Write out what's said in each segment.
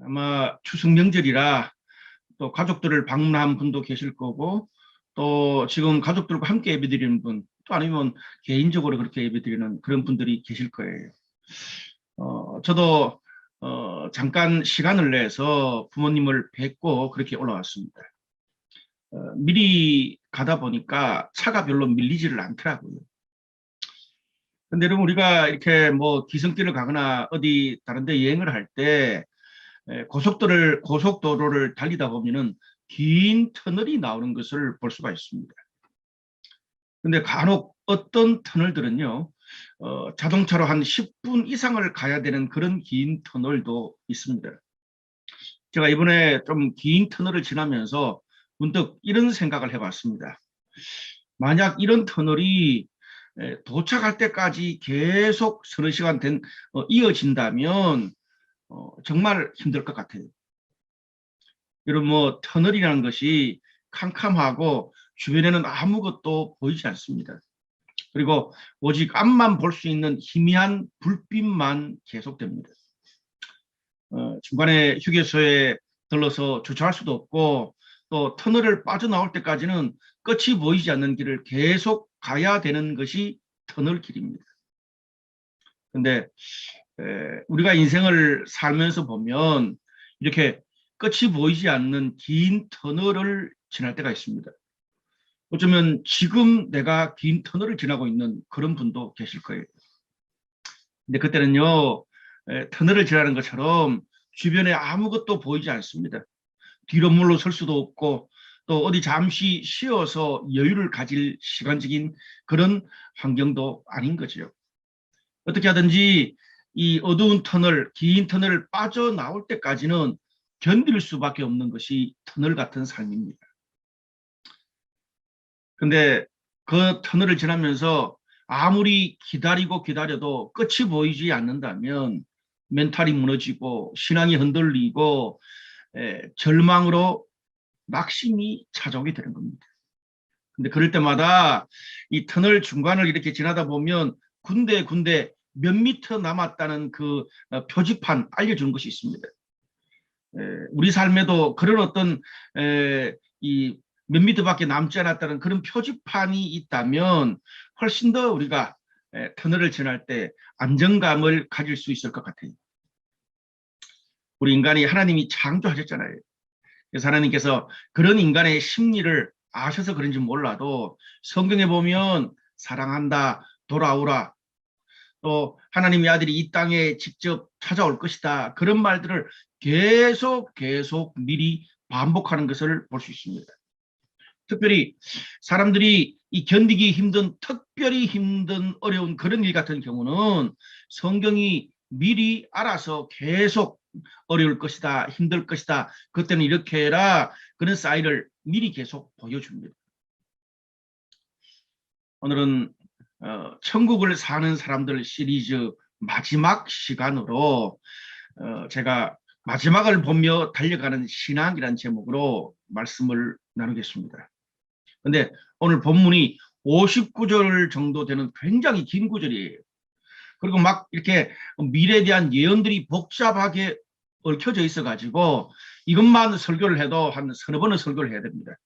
아마 추석 명절이라 또 가족들을 방문한 분도 계실 거고, 또 지금 가족들과 함께 예배드리는 분, 또 아니면 개인적으로 그렇게 예배드리는 그런 분들이 계실 거예요. 저도 잠깐 시간을 내서 부모님을 뵙고 그렇게 올라왔습니다. 미리 가다 보니까 차가 별로 밀리지를 않더라고요. 근데 여러분, 우리가 이렇게 뭐 기성길을 가거나 어디 다른 데 여행을 할 때 고속도로를 달리다 보면은 긴 터널이 나오는 것을 볼 수가 있습니다. 근데 간혹 어떤 터널들은요, 자동차로 한 10분 이상을 가야 되는 그런 긴 터널도 있습니다. 제가 이번에 좀 긴 터널을 지나면서 문득 이런 생각을 해봤습니다. 만약 이런 터널이 도착할 때까지 계속 서너 시간 이어진다면 정말 힘들 것 같아요. 여러분, 뭐 터널이라는 것이 캄캄하고 주변에는 아무것도 보이지 않습니다. 그리고 오직 앞만 볼 수 있는 희미한 불빛만 계속됩니다. 중간에 휴게소에 들러서 주차할 수도 없고, 또 터널을 빠져나올 때까지는 끝이 보이지 않는 길을 계속 가야 되는 것이 터널 길입니다. 근데 우리가 인생을 살면서 보면 이렇게 끝이 보이지 않는 긴 터널을 지날 때가 있습니다. 어쩌면 지금 내가 긴 터널을 지나고 있는 그런 분도 계실 거예요. 근데 그때는요, 터널을 지나는 것처럼 주변에 아무것도 보이지 않습니다. 뒤로 물러설 수도 없고, 또 어디 잠시 쉬어서 여유를 가질 시간적인 그런 환경도 아닌 거죠. 어떻게 하든지 이 어두운 터널, 긴 터널을 빠져나올 때까지는 견딜 수밖에 없는 것이 터널 같은 삶입니다. 근데 그 터널을 지나면서 아무리 기다려도 끝이 보이지 않는다면 멘탈이 무너지고 신앙이 흔들리고 절망으로 낙심이 찾아오게 되는 겁니다. 근데 그럴 때마다 이 터널 중간을 이렇게 지나다 보면 군데 몇 미터 남았다는 그 표지판 알려주는 것이 있습니다. 우리 삶에도 그런 어떤 이 몇 미터밖에 남지 않았다는 그런 표지판이 있다면 훨씬 더 우리가 터널을 지날 때 안정감을 가질 수 있을 것 같아요. 우리 인간이 하나님이 창조하셨잖아요. 그래서 하나님께서 그런 인간의 심리를 아셔서 그런지 몰라도 성경에 보면 사랑한다, 돌아오라, 또 하나님의 아들이 이 땅에 직접 찾아올 것이다, 그런 말들을 계속 미리 반복하는 것을 볼 수 있습니다. 특별히 사람들이 이 견디기 힘든, 특별히 힘든 어려운 그런 일 같은 경우는 성경이 미리 알아서 계속 어려울 것이다, 힘들 것이다, 그때는 이렇게 해라, 그런 사인을 미리 계속 보여줍니다. 오늘은 천국을 사는 사람들 시리즈 마지막 시간으로 제가 마지막을 보며 달려가는 신앙이라는 제목으로 말씀을 나누겠습니다. 근데 오늘 본문이 59절 정도 되는 굉장히 긴 구절이에요. 그리고 막 이렇게 미래에 대한 예언들이 복잡하게 얽혀져 있어가지고 이것만 설교를 해도 한 서너 번은 설교를 해야 됩니다.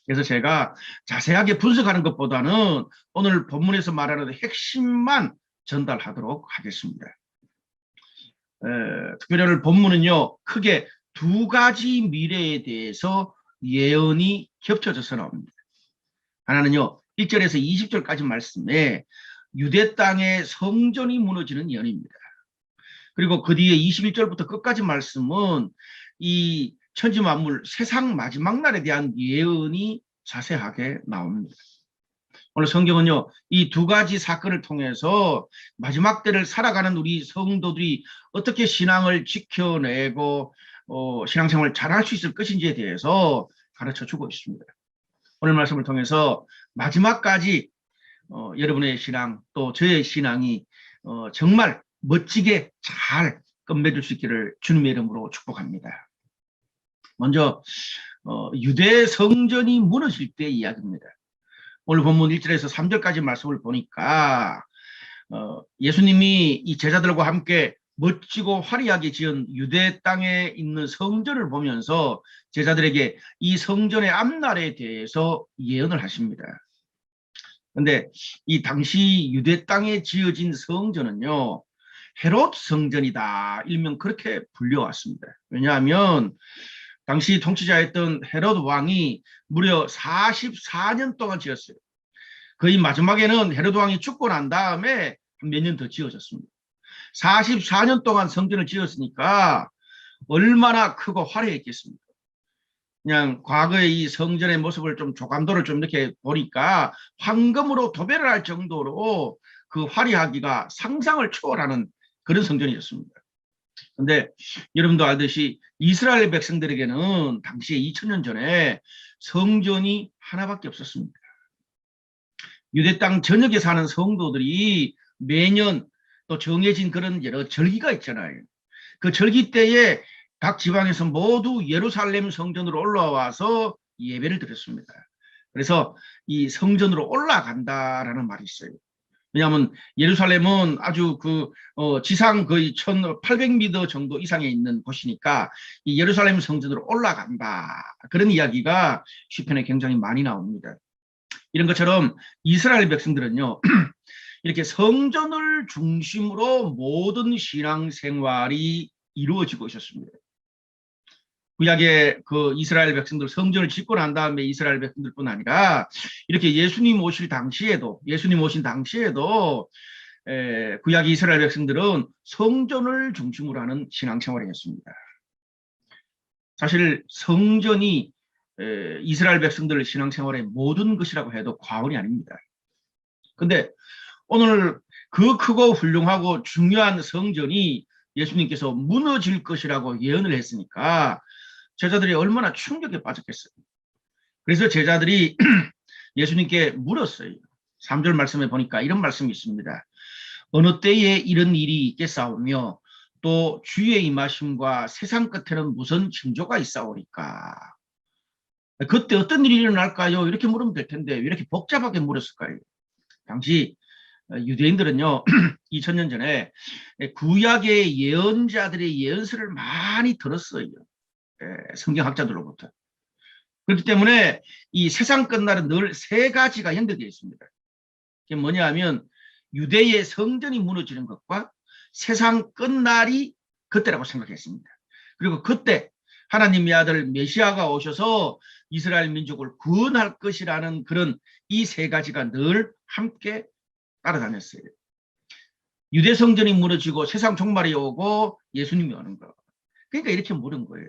그래서 제가 자세하게 분석하는 것보다는 오늘 본문에서 말하는 핵심만 전달하도록 하겠습니다. 특별히 오늘 본문은요, 크게 두 가지 미래에 대해서 예언이 겹쳐져서 나옵니다. 하나는요, 1절에서 20절까지 말씀에 유대 땅의 성전이 무너지는 예언입니다. 그리고 그 뒤에 21절부터 끝까지 말씀은 이 천지만물 세상 마지막 날에 대한 예언이 자세하게 나옵니다. 오늘 성경은요, 이 두 가지 사건을 통해서 마지막 때를 살아가는 우리 성도들이 어떻게 신앙을 지켜내고 신앙생활을 잘할 수 있을 것인지에 대해서 가르쳐 주고 있습니다. 오늘 말씀을 통해서 마지막까지 여러분의 신앙, 또 저의 신앙이 정말 멋지게 잘 끝맺을 수 있기를 주님의 이름으로 축복합니다. 먼저 유대 성전이 무너질 때 이야기입니다. 오늘 본문 1절에서 3절까지 말씀을 보니까 예수님이 이 제자들과 함께 멋지고 화려하게 지은 유대 땅에 있는 성전을 보면서 제자들에게 이 성전의 앞날에 대해서 예언을 하십니다. 그런데 이 당시 유대 땅에 지어진 성전은요, 헤롯 성전이다, 일명 그렇게 불려왔습니다. 왜냐하면 당시 통치자였던 헤롯 왕이 무려 44년 동안 지었어요. 거의 마지막에는 헤롯 왕이 죽고 난 다음에 몇 년 더 지어졌습니다. 44년 동안 성전을 지었으니까 얼마나 크고 화려했겠습니까? 그냥 과거의 이 성전의 모습을 좀 조감도를 좀 이렇게 보니까 황금으로 도배를 할 정도로 그 화려하기가 상상을 초월하는 그런 성전이었습니다. 근데 여러분도 알듯이 이스라엘 백성들에게는 당시에 2000년 전에 성전이 하나밖에 없었습니다. 유대 땅 전역에 사는 성도들이 매년 또 정해진 그런 여러 절기가 있잖아요. 그 절기 때에 각 지방에서 모두 예루살렘 성전으로 올라와서 예배를 드렸습니다. 그래서 이 성전으로 올라간다라는 말이 있어요. 왜냐하면 예루살렘은 아주 지상 거의 1800m 정도 이상에 있는 곳이니까 이 예루살렘 성전으로 올라간다, 그런 이야기가 시편에 굉장히 많이 나옵니다. 이런 것처럼 이스라엘 백성들은요, 이렇게 성전을 중심으로 모든 신앙생활이 이루어지고 있었습니다. 구약의 그 이스라엘 백성들, 성전을 짓고 난 다음에 이스라엘 백성들뿐 아니라 이렇게 예수님 오신 당시에도 구약의 이스라엘 백성들은 성전을 중심으로 하는 신앙생활이었습니다. 사실 성전이 이스라엘 백성들 신앙생활의 모든 것이라고 해도 과언이 아닙니다. 근데 오늘 그 크고 훌륭하고 중요한 성전이 예수님께서 무너질 것이라고 예언을 했으니까 제자들이 얼마나 충격에 빠졌겠어요. 그래서 제자들이 예수님께 물었어요. 3절 말씀에 보니까 이런 말씀이 있습니다. 어느 때에 이런 일이 있겠사오며 또 주의 임하심과 세상 끝에는 무슨 징조가 있사오리까. 그때 어떤 일이 일어날까요? 이렇게 물으면 될 텐데 왜 이렇게 복잡하게 물었을까요? 당시 유대인들은요, 2000년 전에 구약의 예언자들의 예언서를 많이 들었어요. 성경학자들로부터. 그렇기 때문에 이 세상 끝날은 늘 세 가지가 연결되어 있습니다. 그게 뭐냐 하면 유대의 성전이 무너지는 것과 세상 끝날이 그때라고 생각했습니다. 그리고 그때 하나님의 아들 메시아가 오셔서 이스라엘 민족을 구원할 것이라는 그런 이 세 가지가 늘 함께 따라다녔어요. 유대 성전이 무너지고 세상 종말이 오고 예수님이 오는 거. 그러니까 이렇게 물은 거예요.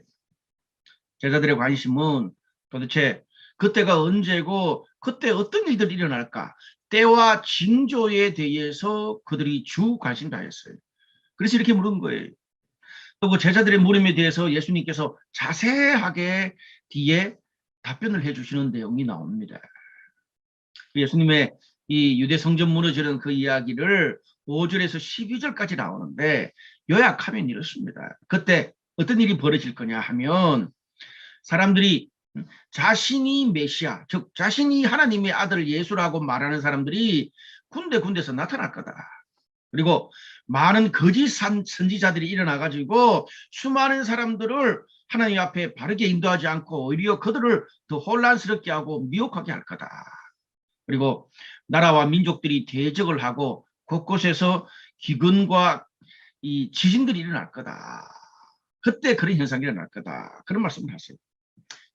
제자들의 관심은 도대체 그때가 언제고 그때 어떤 일들이 일어날까, 때와 징조에 대해서 그들이 주 관심 다했어요. 그래서 이렇게 물은 거예요. 또 그 제자들의 물음에 대해서 예수님께서 자세하게 뒤에 답변을 해주시는 내용이 나옵니다. 예수님의 이 유대 성전 무너지는 그 이야기를 5절에서 12절까지 나오는데 요약하면 이렇습니다. 그때 어떤 일이 벌어질 거냐 하면 사람들이 자신이 메시아, 즉 자신이 하나님의 아들 예수라고 말하는 사람들이 군데군데서 나타날 거다. 그리고 많은 거짓 선지자들이 일어나가지고 수많은 사람들을 하나님 앞에 바르게 인도하지 않고 오히려 그들을 더 혼란스럽게 하고 미혹하게 할 거다. 그리고 나라와 민족들이 대적을 하고 곳곳에서 기근과 이 지진들이 일어날 거다. 그때 그런 현상이 일어날 거다. 그런 말씀을 하세요.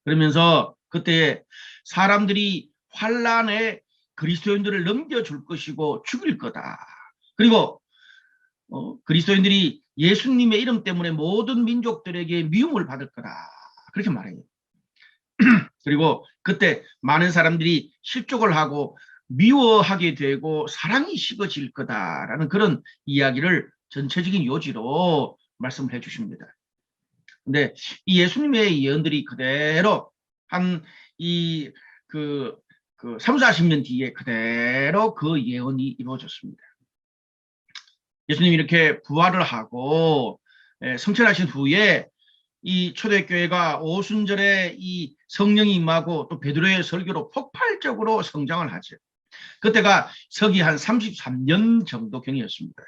그러면서 그때 사람들이 환란에 그리스도인들을 넘겨줄 것이고 죽일 거다. 그리고 그리스도인들이 예수님의 이름 때문에 모든 민족들에게 미움을 받을 거다. 그렇게 말해요. 그리고 그때 많은 사람들이 실족을 하고 미워하게 되고 사랑이 식어질 거다라는 그런 이야기를 전체적인 요지로 말씀을 해주십니다. 근데 이 예수님의 예언들이 그대로 한 3, 40년 뒤에 그대로 그 예언이 이루어졌습니다. 예수님이 이렇게 부활을 하고 성천하신 후에 이 초대교회가 오순절에 이 성령이 임하고 또 베드로의 설교로 폭발적으로 성장을 하죠. 그때가 서기 한 33년 정도 경이었습니다.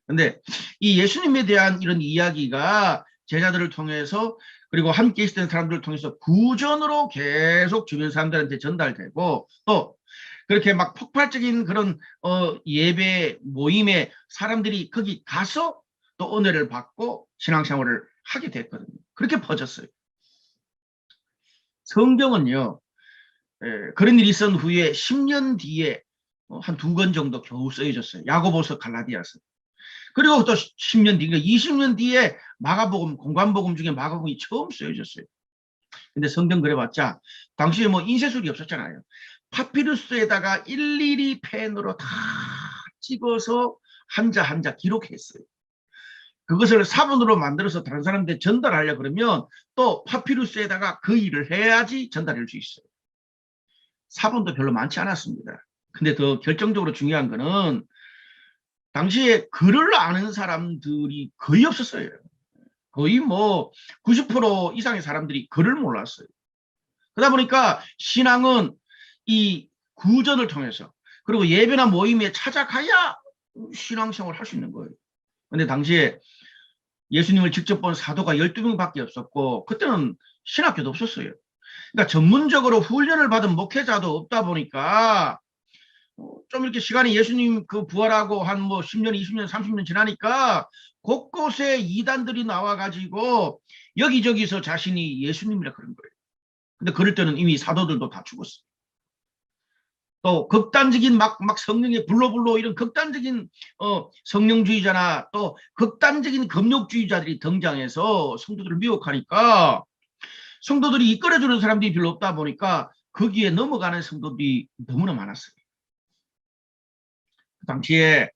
근데 이 예수님에 대한 이런 이야기가 제자들을 통해서 그리고 함께 있었던 사람들을 통해서 구전으로 계속 주변 사람들한테 전달되고 또 그렇게 막 폭발적인 그런 예배 모임에 사람들이 거기 가서 또 은혜를 받고 신앙생활을 하게 됐거든요. 그렇게 퍼졌어요. 성경은요, 그런 일이 있은 후에 10년 뒤에 한 2권 정도 겨우 쓰여졌어요. 야고보서, 갈라디아서. 그리고 또 10년 뒤, 그러니까 20년 뒤에 마가복음, 공관복음 중에 마가복음이 처음 쓰여졌어요. 근데 성경 그래봤자 당시에 뭐 인쇄술이 없었잖아요. 파피루스에다가 일일이 펜으로 다 찍어서 한자 한자 기록했어요. 그것을 사본으로 만들어서 다른 사람한테 전달하려 그러면 또 파피루스에다가 그 일을 해야지 전달할 수 있어요. 사본도 별로 많지 않았습니다. 근데 더 결정적으로 중요한 거는 당시에 글을 아는 사람들이 거의 없었어요. 거의 뭐 90% 이상의 사람들이 글을 몰랐어요. 그러다 보니까 신앙은 이 구전을 통해서 그리고 예배나 모임에 찾아가야 신앙생활을 할 수 있는 거예요. 근데 당시에 예수님을 직접 본 사도가 12명밖에 없었고 그때는 신학교도 없었어요. 그러니까 전문적으로 훈련을 받은 목회자도 없다 보니까 좀 이렇게 시간이 예수님 그 부활하고 한 뭐 10년, 20년, 30년 지나니까 곳곳에 이단들이 나와가지고 여기저기서 자신이 예수님이라 그런 거예요. 근데 그럴 때는 이미 사도들도 다 죽었어요. 또 극단적인 막 성령의 불로불로 이런 극단적인 성령주의자나 또 극단적인 금욕주의자들이 등장해서 성도들을 미혹하니까 성도들이 이끌어주는 사람들이 별로 없다 보니까 거기에 넘어가는 성도들이 너무나 많았어요. 그 당시에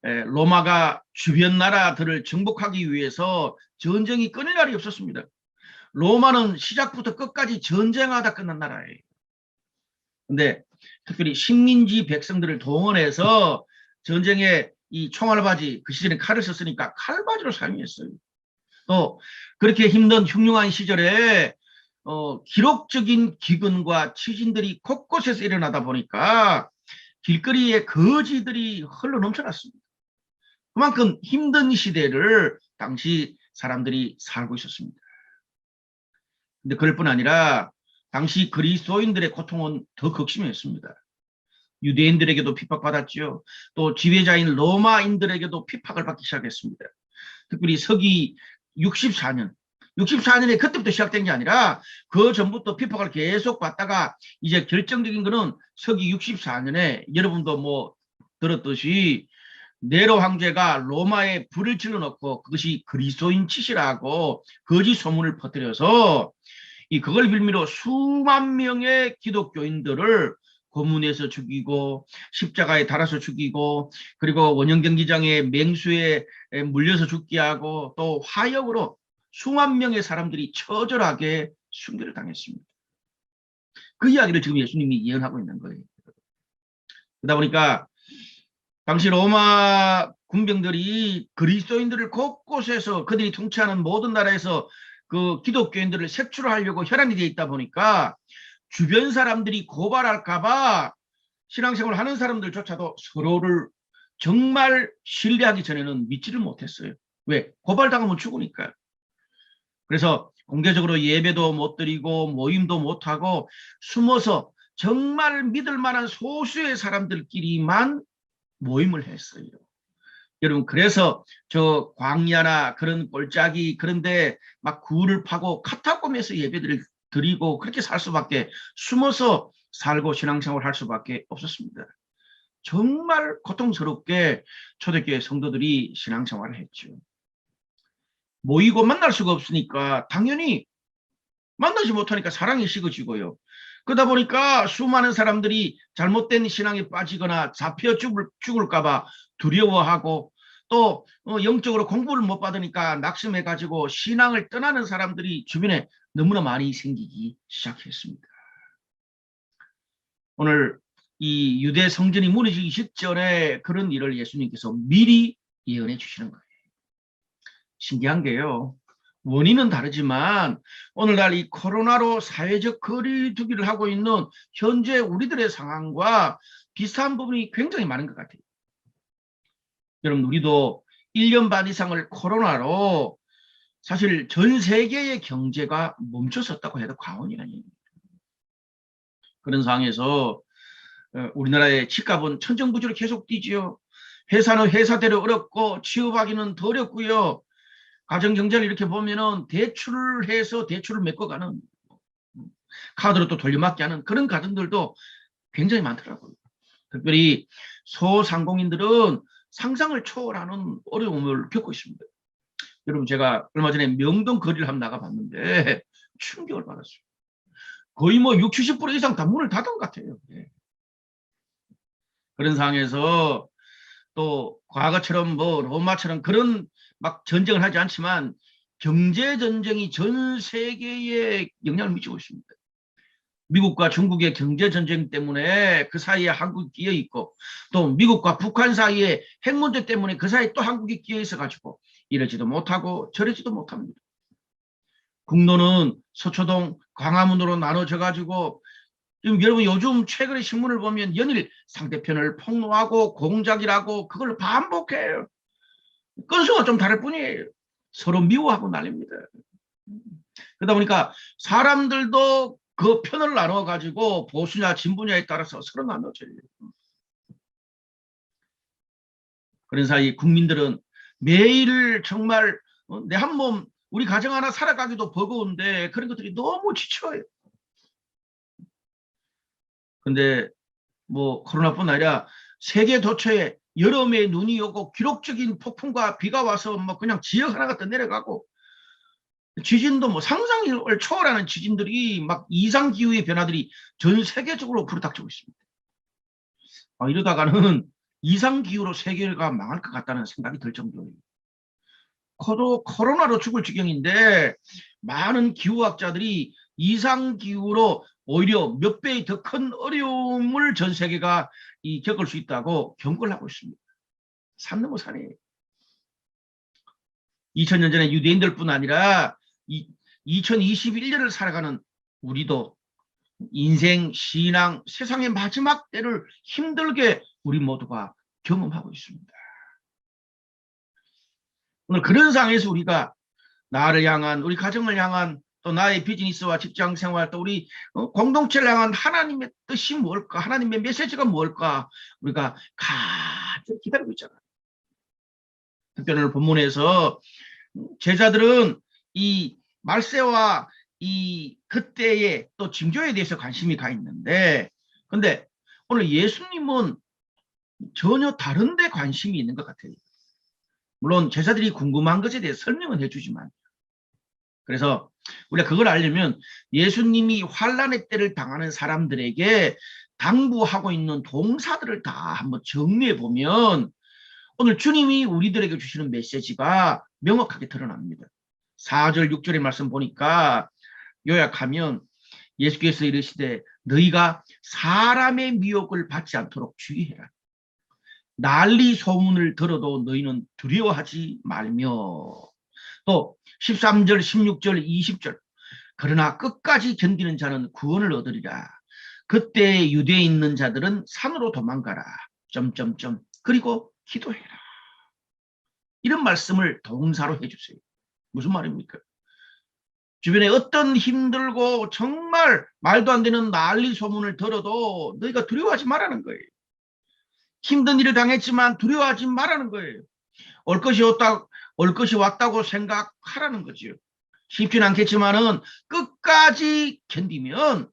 로마가 주변 나라들을 정복하기 위해서 전쟁이 끊일 날이 없었습니다. 로마는 시작부터 끝까지 전쟁하다 끝난 나라예요. 근데 특별히 식민지 백성들을 동원해서 전쟁에 이 총알바지, 그 시절에 칼을 썼으니까 칼바지로 사용했어요. 또 그렇게 힘든 흉흉한 시절에 기록적인 기근과 지진들이 곳곳에서 일어나다 보니까 길거리에 거지들이 흘러 넘쳐났습니다. 그만큼 힘든 시대를 당시 사람들이 살고 있었습니다. 근데 그럴 뿐 아니라 당시 그리스도인들의 고통은 더 극심했습니다. 유대인들에게도 핍박받았죠. 또 지배자인 로마인들에게도 핍박을 받기 시작했습니다. 특별히 서기 64년, 64년에 그때부터 시작된 게 아니라 그 전부터 핍박을 계속 받다가 이제 결정적인 거는 서기 64년에 여러분도 뭐 들었듯이 네로 황제가 로마에 불을 질러놓고 그것이 그리스도인 짓이라고 거짓 소문을 퍼뜨려서 그걸 빌미로 수만 명의 기독교인들을 고문해서 죽이고 십자가에 달아서 죽이고 그리고 원형경기장에 맹수에 물려서 죽게 하고 또 화역으로 수만 명의 사람들이 처절하게 순교를 당했습니다. 그 이야기를 지금 예수님이 예언하고 있는 거예요. 그러다 보니까 당시 로마 군병들이 그리스도인들을 곳곳에서 그들이 통치하는 모든 나라에서 그 기독교인들을 색출하려고 혈안이 되어 있다 보니까 주변 사람들이 고발할까봐 신앙생활을 하는 사람들조차도 서로를 정말 신뢰하기 전에는 믿지를 못했어요. 왜? 고발당하면 죽으니까요. 그래서 공개적으로 예배도 못 드리고 모임도 못하고 숨어서 정말 믿을 만한 소수의 사람들끼리만 모임을 했어요. 여러분 그래서 저 광야나 그런 골짜기 그런데 막 굴을 파고 카타콤에서 예배들을 드리고 그렇게 살 수밖에 숨어서 살고 신앙생활을 할 수밖에 없었습니다. 정말 고통스럽게 초대교회 성도들이 신앙생활을 했죠. 모이고 만날 수가 없으니까 당연히 만나지 못하니까 사랑이 식어지고요. 그러다 보니까 수많은 사람들이 잘못된 신앙에 빠지거나 잡혀 죽을까봐 두려워하고 또 영적으로 공부를 못 받으니까 낙심해가지고 신앙을 떠나는 사람들이 주변에 너무나 많이 생기기 시작했습니다. 오늘 이 유대 성전이 무너지기 직전에 그런 일을 예수님께서 미리 예언해 주시는 거예요. 신기한 게요. 원인은 다르지만 오늘날 이 코로나로 사회적 거리두기를 하고 있는 현재 우리들의 상황과 비슷한 부분이 굉장히 많은 것 같아요. 여러분 우리도 1년 반 이상을 코로나로 사실 전 세계의 경제가 멈췄었다고 해도 과언이 아닙니다. 그런 상황에서 우리나라의 집값은 천정부지로 계속 뛰지요. 회사는 회사대로 어렵고 취업하기는 더 어렵고요. 가정경제를 이렇게 보면은 대출을 해서 대출을 메꿔가는, 카드로 또 돌려막기 하는 그런 가정들도 굉장히 많더라고요. 특별히 소상공인들은 상상을 초월하는 어려움을 겪고 있습니다. 여러분, 제가 얼마 전에 명동 거리를 한번 나가봤는데 충격을 받았어요. 거의 뭐 60, 70% 이상 다 문을 닫은 것 같아요. 예. 그런 상황에서 또 과거처럼 뭐 로마처럼 그런 막 전쟁을 하지 않지만 경제 전쟁이 전 세계에 영향을 미치고 있습니다. 미국과 중국의 경제 전쟁 때문에 그 사이에 한국이 끼어 있고, 또 미국과 북한 사이에 핵 문제 때문에 그 사이에 또 한국이 끼어 있어 가지고 이러지도 못하고 저러지도 못합니다. 국로는 서초동, 광화문으로 나눠져 가지고 지금 여러분 요즘 최근에 신문을 보면 연일 상대편을 폭로하고 공작이라고 그걸 반복해요. 건수가 좀 다를 뿐이에요. 서로 미워하고 난립니다. 그러다 보니까 사람들도 그 편을 나눠 가지고 보수냐 진보냐에 따라서 서로 나눠져요. 그런 사이 국민들은 매일 정말 내 한 몸 우리 가정 하나 살아가기도 버거운데 그런 것들이 너무 지쳐요. 근데 뭐 코로나뿐 아니라 세계 도처에 여름에 눈이 오고 기록적인 폭풍과 비가 와서 뭐 그냥 지역 하나가 더 내려가고, 지진도 뭐 상상을 초월하는 지진들이 막 이상 기후의 변화들이 전 세계적으로 불어닥치고 있습니다. 이러다가는 이상 기후로 세계가 망할 것 같다는 생각이 들 정도예요. 코로나로 죽을 지경인데 많은 기후학자들이 이상 기후로 오히려 몇 배의 더 큰 어려움을 전 세계가 겪을 수 있다고 경고를 하고 있습니다. 산 넘어 산이에요. 2000년 전에 유대인들뿐 아니라 2021년을 살아가는 우리도 인생, 신앙, 세상의 마지막 때를 힘들게 우리 모두가 경험하고 있습니다. 오늘 그런 상황에서 우리가 나를 향한, 우리 가정을 향한, 또 나의 비즈니스와 직장 생활, 또 우리 공동체를 향한 하나님의 뜻이 뭘까, 하나님의 메시지가 뭘까, 우리가 가득 기다리고 있잖아요. 특별히 오늘 본문에서 제자들은 이 말세와 이 그때의 또 징조에 대해서 관심이 가 있는데, 근데 오늘 예수님은 전혀 다른 데 관심이 있는 것 같아요. 물론 제자들이 궁금한 것에 대해 설명은 해주지만, 그래서 우리가 그걸 알려면 예수님이 환란의 때를 당하는 사람들에게 당부하고 있는 동사들을 다 한번 정리해 보면 오늘 주님이 우리들에게 주시는 메시지가 명확하게 드러납니다. 4절 6절의 말씀 보니까 요약하면 예수께서 이르시되 너희가 사람의 미혹을 받지 않도록 주의해라. 난리 소문을 들어도 너희는 두려워하지 말며, 또 13절 16절 20절 그러나 끝까지 견디는 자는 구원을 얻으리라. 그때 유대에 있는 자들은 산으로 도망가라. 점점점 그리고 기도해라. 이런 말씀을 동사로 해주세요. 무슨 말입니까? 주변에 어떤 힘들고 정말 말도 안 되는 난리 소문을 들어도 너희가 두려워하지 말라는 거예요. 힘든 일을 당했지만 두려워하지 말라는 거예요. 올 것이 왔다고 생각하라는 거죠. 쉽지는 않겠지만은 끝까지 견디면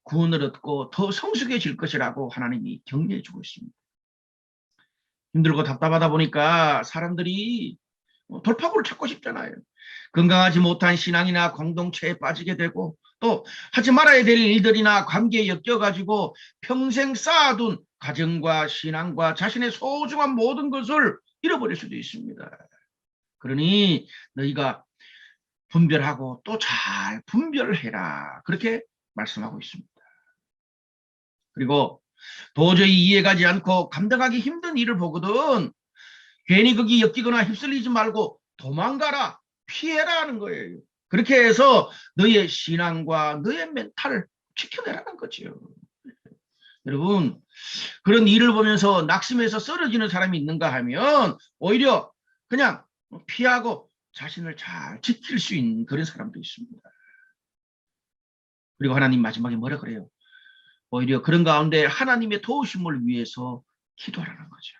구원을 얻고 더 성숙해질 것이라고 하나님이 격려해 주고 있습니다. 힘들고 답답하다 보니까 사람들이 돌파구를 찾고 싶잖아요. 건강하지 못한 신앙이나 공동체에 빠지게 되고, 또 하지 말아야 될 일들이나 관계에 엮여가지고 평생 쌓아둔 가정과 신앙과 자신의 소중한 모든 것을 잃어버릴 수도 있습니다. 그러니 너희가 분별하고 또 잘 분별해라. 그렇게 말씀하고 있습니다. 그리고 도저히 이해가지 않고 감당하기 힘든 일을 보거든 괜히 거기 엮이거나 휩쓸리지 말고 도망가라, 피해라 하는 거예요. 그렇게 해서 너의 신앙과 너의 멘탈을 지켜내라는 거죠. 여러분, 그런 일을 보면서 낙심해서 쓰러지는 사람이 있는가 하면 오히려 그냥 피하고 자신을 잘 지킬 수 있는 그런 사람도 있습니다. 그리고 하나님 마지막에 뭐라 그래요? 오히려 그런 가운데 하나님의 도우심을 위해서 기도하라는 거죠.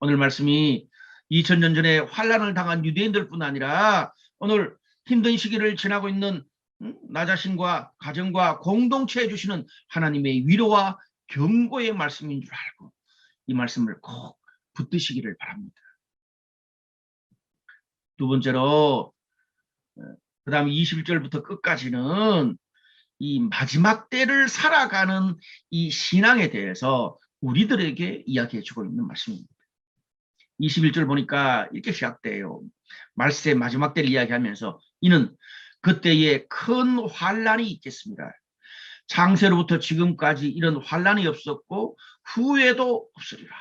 오늘 말씀이 2000년 전에 환란을 당한 유대인들뿐 아니라 오늘 힘든 시기를 지나고 있는 나 자신과 가정과 공동체에 주시는 하나님의 위로와 경고의 말씀인 줄 알고 이 말씀을 꼭 붙드시기를 바랍니다. 두 번째로 그 다음 21절부터 끝까지는 이 마지막 때를 살아가는 이 신앙에 대해서 우리들에게 이야기해 주고 있는 말씀입니다. 21절 보니까 이렇게 시작돼요. 말세 마지막 때를 이야기하면서 이는 그때에 큰 환란이 있겠습니다. 창세로부터 지금까지 이런 환란이 없었고 후에도 없으리라.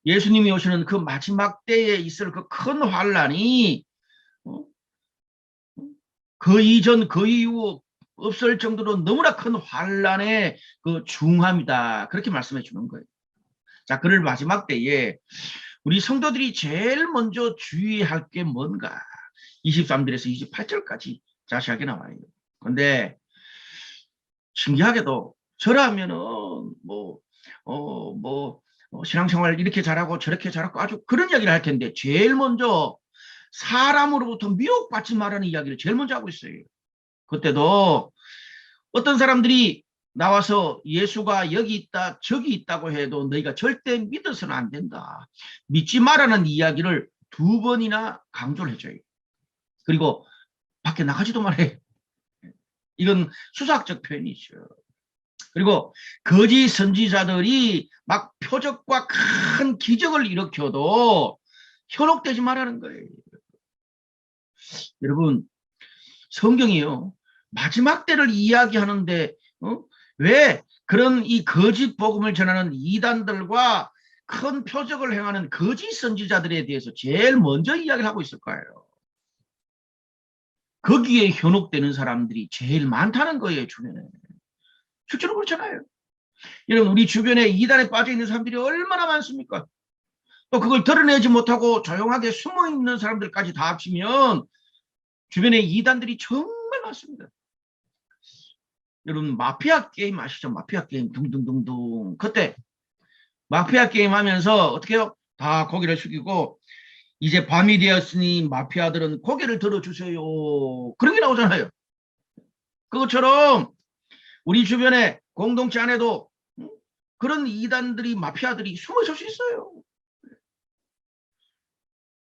예수님이 오시는 그 마지막 때에 있을 그 큰 환란이 그 이전 그 이후 없을 정도로 너무나 큰 환란의 그 중함이다. 그렇게 말씀해 주는 거예요. 자, 그럴 마지막 때에 우리 성도들이 제일 먼저 주의할 게 뭔가 23절에서 28절까지 자세하게 나와요. 그런데 신기하게도 저라면은 신앙생활 이렇게 잘하고 저렇게 잘하고 아주 그런 이야기를 할 텐데 제일 먼저 사람으로부터 미혹받지 말라는 이야기를 제일 먼저 하고 있어요. 그때도 어떤 사람들이 나와서 예수가 여기 있다 저기 있다고 해도 너희가 절대 믿어서는 안 된다. 믿지 말라는 이야기를 2번이나 강조를 해줘요. 그리고 밖에 나가지도 말아요. 이건 수사학적 표현이죠. 그리고 거짓 선지자들이 막 표적과 큰 기적을 일으켜도 현혹되지 말라는 거예요. 여러분 성경이요 마지막 때를 이야기하는데 왜 그런 이 거짓 복음을 전하는 이단들과 큰 표적을 행하는 거짓 선지자들에 대해서 제일 먼저 이야기를 하고 있을까요? 거기에 현혹되는 사람들이 제일 많다는 거예요. 주변에 실제로 그렇잖아요. 여러분 우리 주변에 이단에 빠져 있는 사람들이 얼마나 많습니까? 또 그걸 드러내지 못하고 조용하게 숨어 있는 사람들까지 다 합치면 주변에 이단들이 정말 많습니다. 여러분 마피아 게임 아시죠? 마피아 게임 둥둥둥둥. 그때 마피아 게임 하면서 어떻게 해요? 다 고개를 숙이고 이제 밤이 되었으니 마피아들은 고개를 들어주세요. 그런 게 나오잖아요. 그것처럼 우리 주변에 공동체 안에도 그런 이단들이 마피아들이 숨어 있을 수 있어요.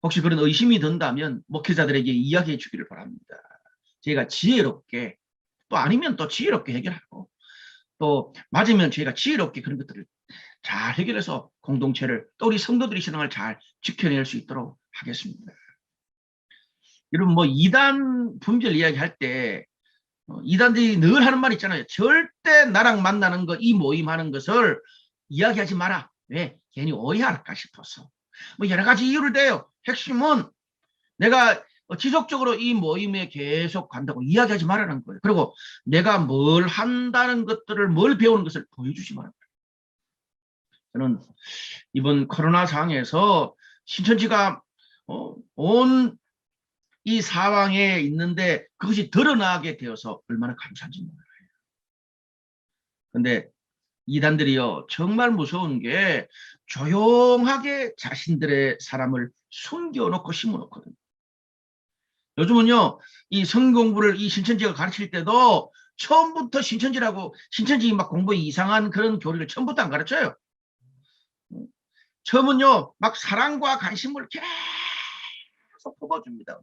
혹시 그런 의심이 든다면 목회자들에게 이야기해 주기를 바랍니다. 저희가 지혜롭게 또 아니면 또 지혜롭게 해결하고 또 맞으면 저희가 지혜롭게 그런 것들을 잘 해결해서 공동체를 또 우리 성도들의 신앙을 잘 지켜낼 수 있도록 하겠습니다. 여러분 뭐 이단 분별 이야기할 때 이단들이 늘 하는 말 있잖아요. 절대 나랑 만나는 거 이 모임 하는 것을 이야기하지 마라. 왜? 괜히 오해할까 싶어서. 뭐 여러 가지 이유를 대요. 핵심은 내가 지속적으로 이 모임에 계속 간다고 이야기하지 말라는 거예요. 그리고 내가 뭘 한다는 것들을 뭘 배우는 것을 보여주지 말라는 거예요. 저는 이번 코로나 상황에서 신천지가 온 이 사방에 있는데 그것이 드러나게 되어서 얼마나 감사한지 몰라요. 근데 이단들이요 정말 무서운 게 조용하게 자신들의 사람을 숨겨놓고 심어놓거든요. 요즘은요 이 성경 공부를 이 신천지가 가르칠 때도 처음부터 신천지라고 신천지 막 공부에 이상한 그런 교리를 처음부터 안 가르쳐요. 처음은요 막 사랑과 관심을 계속 퍼붓줍니다.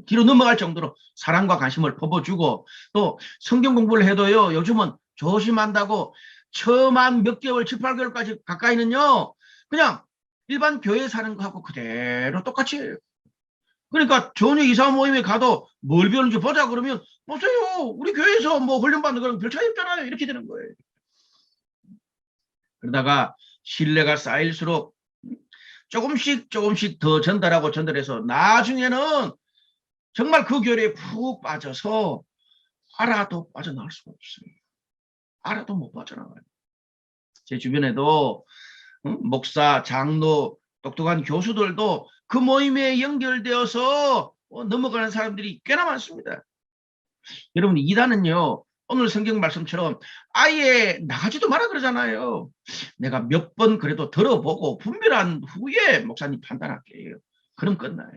뒤로 넘어갈 정도로 사랑과 관심을 퍼붓주고 또 성경 공부를 해도요 요즘은 조심한다고 처음 한 몇 개월 7, 8개월까지 가까이는요 그냥 일반 교회 사는 거하고 그대로 똑같이 해요. 그러니까 전혀 이사 모임에 가도 뭘 배우는지 보자 그러면 보세요 우리 교회에서 뭐 훈련받는 거랑 별 차이 없잖아요 이렇게 되는 거예요. 그러다가 신뢰가 쌓일수록 조금씩 더 전달하고 전달해서 나중에는 정말 그 교리에 푹 빠져서 알아도 빠져나갈 수가 없어요. 알아도 못 빠져나가요. 제 주변에도 목사, 장로, 똑똑한 교수들도 그 모임에 연결되어서 넘어가는 사람들이 꽤나 많습니다. 여러분, 이단은요, 오늘 성경 말씀처럼 아예 나가지도 마라 그러잖아요. 내가 몇 번 그래도 들어보고 분별한 후에 목사님 판단할게요. 그럼 끝나요.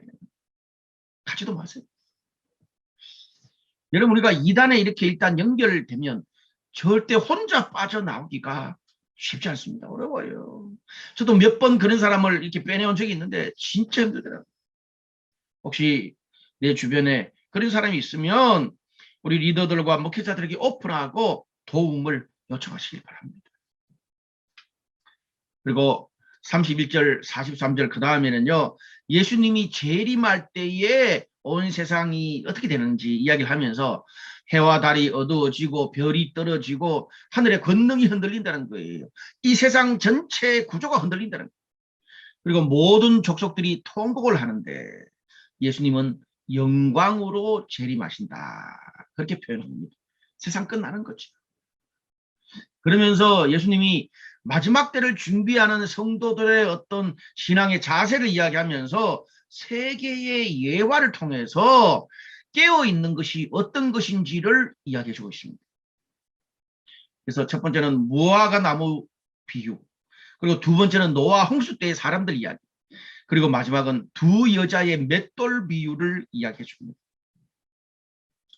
가지도 마세요. 여러분, 우리가 이단에 이렇게 일단 연결되면 절대 혼자 빠져나오기가 쉽지 않습니다. 어려워요. 저도 몇 번 그런 사람을 이렇게 빼내온 적이 있는데 진짜 힘들더라고요. 혹시 내 주변에 그런 사람이 있으면 우리 리더들과 목회자들에게 오픈하고 도움을 요청하시길 바랍니다. 그리고 31절, 43절 그 다음에는요. 예수님이 재림할 때에 온 세상이 어떻게 되는지 이야기를 하면서 해와 달이 어두워지고 별이 떨어지고 하늘의 권능이 흔들린다는 거예요. 이 세상 전체의 구조가 흔들린다는 거예요. 그리고 모든 족속들이 통곡을 하는데 예수님은 영광으로 재림하신다. 그렇게 표현합니다. 세상 끝나는 거죠. 그러면서 예수님이 마지막 때를 준비하는 성도들의 어떤 신앙의 자세를 이야기하면서 세계의 예화를 통해서 깨어있는 것이 어떤 것인지를 이야기해 주고 있습니다. 그래서 첫 번째는 무화과 나무 비유, 그리고 두 번째는 노아 홍수 때의 사람들 이야기, 그리고 마지막은 두 여자의 맷돌 비유를 이야기해 줍니다.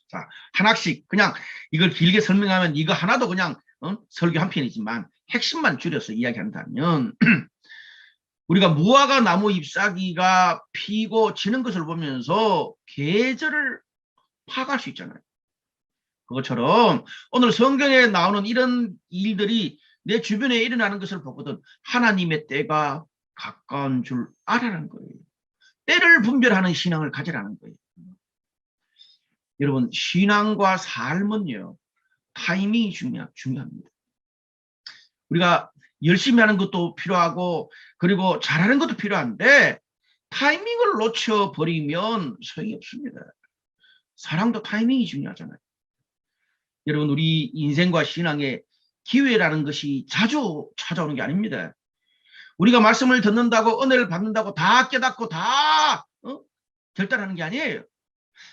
자, 하나씩 그냥 이걸 길게 설명하면 이거 하나도 그냥 설교 한 편이지만 핵심만 줄여서 이야기한다면 우리가 무화과 나무 잎사귀가 피고 지는 것을 보면서 계절을 파악할 수 있잖아요. 그것처럼 오늘 성경에 나오는 이런 일들이 내 주변에 일어나는 것을 보거든 하나님의 때가 가까운 줄 알아라는 거예요. 때를 분별하는 신앙을 가지라는 거예요. 여러분, 신앙과 삶은요, 타이밍이 중요합니다. 우리가 열심히 하는 것도 필요하고 그리고 잘하는 것도 필요한데 타이밍을 놓쳐버리면 소용이 없습니다. 사랑도 타이밍이 중요하잖아요. 여러분, 우리 인생과 신앙에 기회라는 것이 자주 찾아오는 게 아닙니다. 우리가 말씀을 듣는다고 은혜를 받는다고 다 깨닫고 다 결단하는 게 아니에요.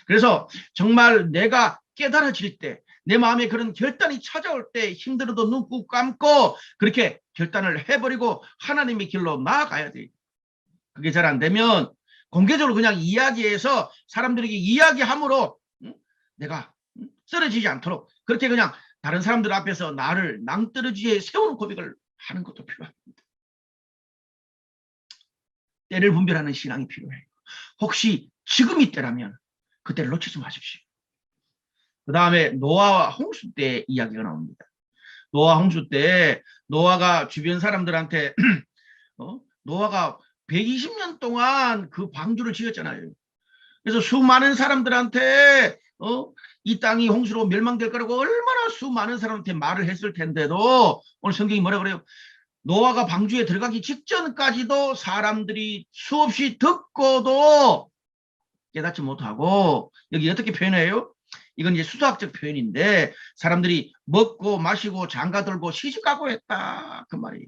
그래서 정말 내가 깨달아질 때, 내 마음에 그런 결단이 찾아올 때 힘들어도 눈 꾹 감고 그렇게 결단을 해버리고 하나님의 길로 나아가야 돼요. 그게 잘 안 되면 공개적으로 그냥 이야기해서 사람들에게 이야기함으로 내가 쓰러지지 않도록 그렇게 그냥 다른 사람들 앞에서 나를 낭떠러지에 세우는 고백을 하는 것도 필요합니다. 때를 분별하는 신앙이 필요해요. 혹시 지금이 때라면 그때를 놓치지 마십시오. 그 다음에 노아와 홍수 때 이야기가 나옵니다. 노아 홍수 때 노아가 주변 사람들한테 노아가 120년 동안 그 방주를 지었잖아요. 그래서 수많은 사람들한테 이 땅이 홍수로 멸망될 거라고 얼마나 수많은 사람한테 말을 했을 텐데도 오늘 성경이 뭐라 그래요? 노아가 방주에 들어가기 직전까지도 사람들이 수없이 듣고도 깨닫지 못하고 여기 어떻게 표현해요? 이건 이제 수학적 표현인데 사람들이 먹고 마시고 장가들고 시집가고 했다 그 말이에요.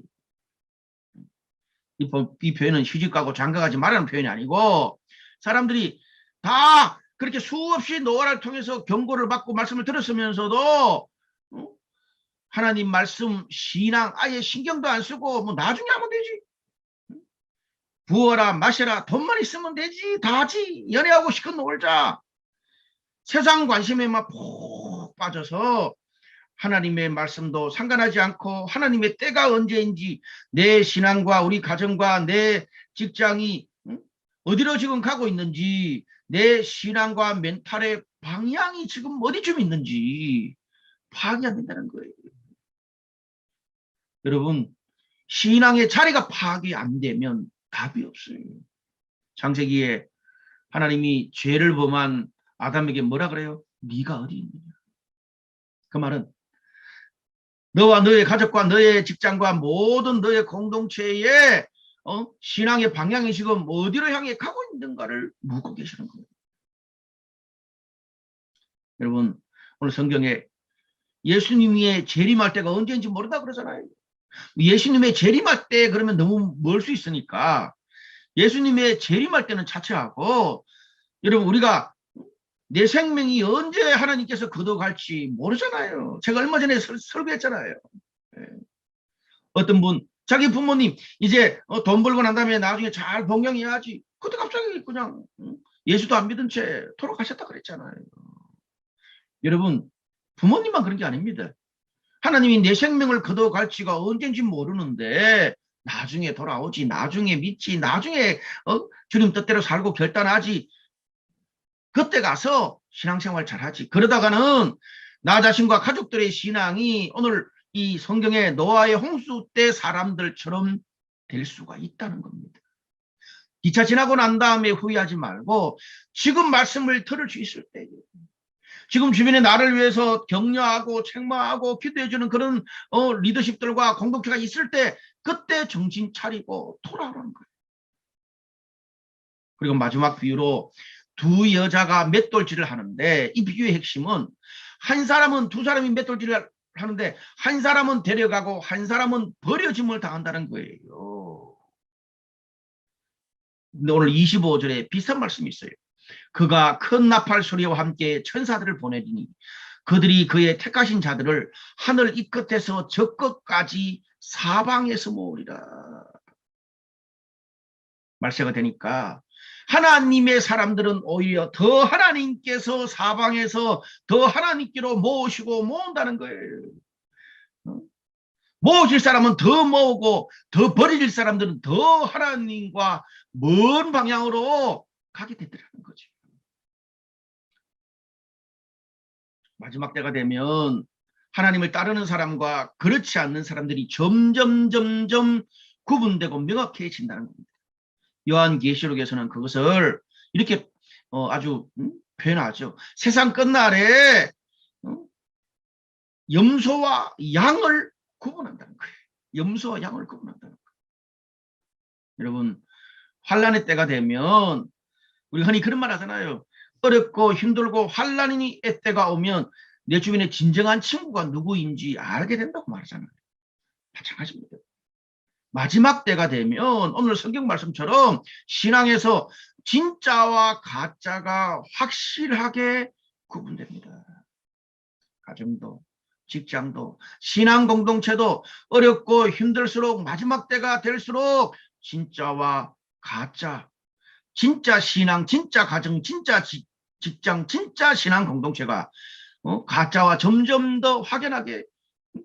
이 표현은 시집가고 장가가지 말라는 표현이 아니고 사람들이 다 그렇게 수없이 노아를 통해서 경고를 받고 말씀을 들었으면서도 하나님 말씀 신앙 아예 신경도 안 쓰고 뭐 나중에 하면 되지. 부어라 마셔라 돈만 있으면 되지 다 하지 연애하고 시컷 놀자. 세상 관심에 막 푹 빠져서 하나님의 말씀도 상관하지 않고 하나님의 때가 언제인지 내 신앙과 우리 가정과 내 직장이 어디로 지금 가고 있는지 내 신앙과 멘탈의 방향이 지금 어디쯤 있는지 파악이 안 된다는 거예요. 여러분, 신앙의 자리가 파악이 안 되면 답이 없어요. 창세기에 하나님이 죄를 범한 아담에게 뭐라 그래요? 네가 어디 있느냐. 그 말은 너와 너의 가족과 너의 직장과 모든 너의 공동체에 신앙의 방향이 지금 어디로 향해 가고 있는가를 묻고 계시는 거예요. 여러분, 오늘 성경에 예수님이 재림할 때가 언제인지 모른다 그러잖아요. 예수님의 재림할 때 그러면 너무 멀 수 있으니까 예수님의 재림할 때는 차치하고, 여러분 우리가 내 생명이 언제 하나님께서 걷어갈지 모르잖아요. 제가 얼마 전에 설교했잖아요. 예. 어떤 분 자기 부모님 이제 돈 벌고 난 다음에 나중에 잘 봉양해야지, 그때 갑자기 그냥 예수도 안 믿은 채 돌아가셨다 그랬잖아요. 여러분 부모님만 그런 게 아닙니다. 하나님이 내 생명을 걷어갈지가 언젠지 모르는데 나중에 돌아오지, 나중에 믿지, 나중에 주님 뜻대로 살고 결단하지, 그때 가서 신앙생활 잘하지. 그러다가는 나 자신과 가족들의 신앙이 오늘 이 성경의 노아의 홍수 때 사람들처럼 될 수가 있다는 겁니다. 기차 지나고 난 다음에 후회하지 말고 지금 말씀을 들을 수 있을 때, 지금 주변에 나를 위해서 격려하고 책망하고 기도해주는 그런 리더십들과 공동체가 있을 때 그때 정신 차리고 돌아오라는 거예요. 그리고 마지막 비유로 두 여자가 맷돌질을 하는데, 이 비유의 핵심은 한 사람은, 두 사람이 맷돌질을 하는데 한 사람은 데려가고 한 사람은 버려짐을 당한다는 거예요. 근데 오늘 25절에 비슷한 말씀이 있어요. 그가 큰 나팔 소리와 함께 천사들을 보내리니 그들이 그의 택하신 자들을 하늘 이 끝에서 저 끝까지 사방에서 모으리라. 말세가 되니까 하나님의 사람들은 오히려 더 하나님께서 사방에서 더 하나님께로 모으시고 모은다는 거예요. 모으실 사람은 더 모으고 더 버려질 사람들은 더 하나님과 먼 방향으로 가게 되더라는 거죠. 마지막 때가 되면 하나님을 따르는 사람과 그렇지 않는 사람들이 점점 구분되고 명확해진다는 겁니다. 요한계시록에서는 그것을 이렇게 아주 표현하죠. 세상 끝날에 염소와 양을 구분한다는 거예요. 염소와 양을 구분한다는 거예요. 여러분 환란의 때가 되면 우리 흔히 그런 말 하잖아요. 어렵고 힘들고 환란의 때가 오면 내 주변에 진정한 친구가 누구인지 알게 된다고 말하잖아요. 마찬가지입니다. 마지막 때가 되면 오늘 성경 말씀처럼 신앙에서 진짜와 가짜가 확실하게 구분됩니다. 가정도, 직장도, 신앙 공동체도 어렵고 힘들수록 마지막 때가 될수록 진짜와 가짜, 진짜 신앙, 진짜 가정, 진짜 직장, 진짜 신앙 공동체가 가짜와 점점 더 확연하게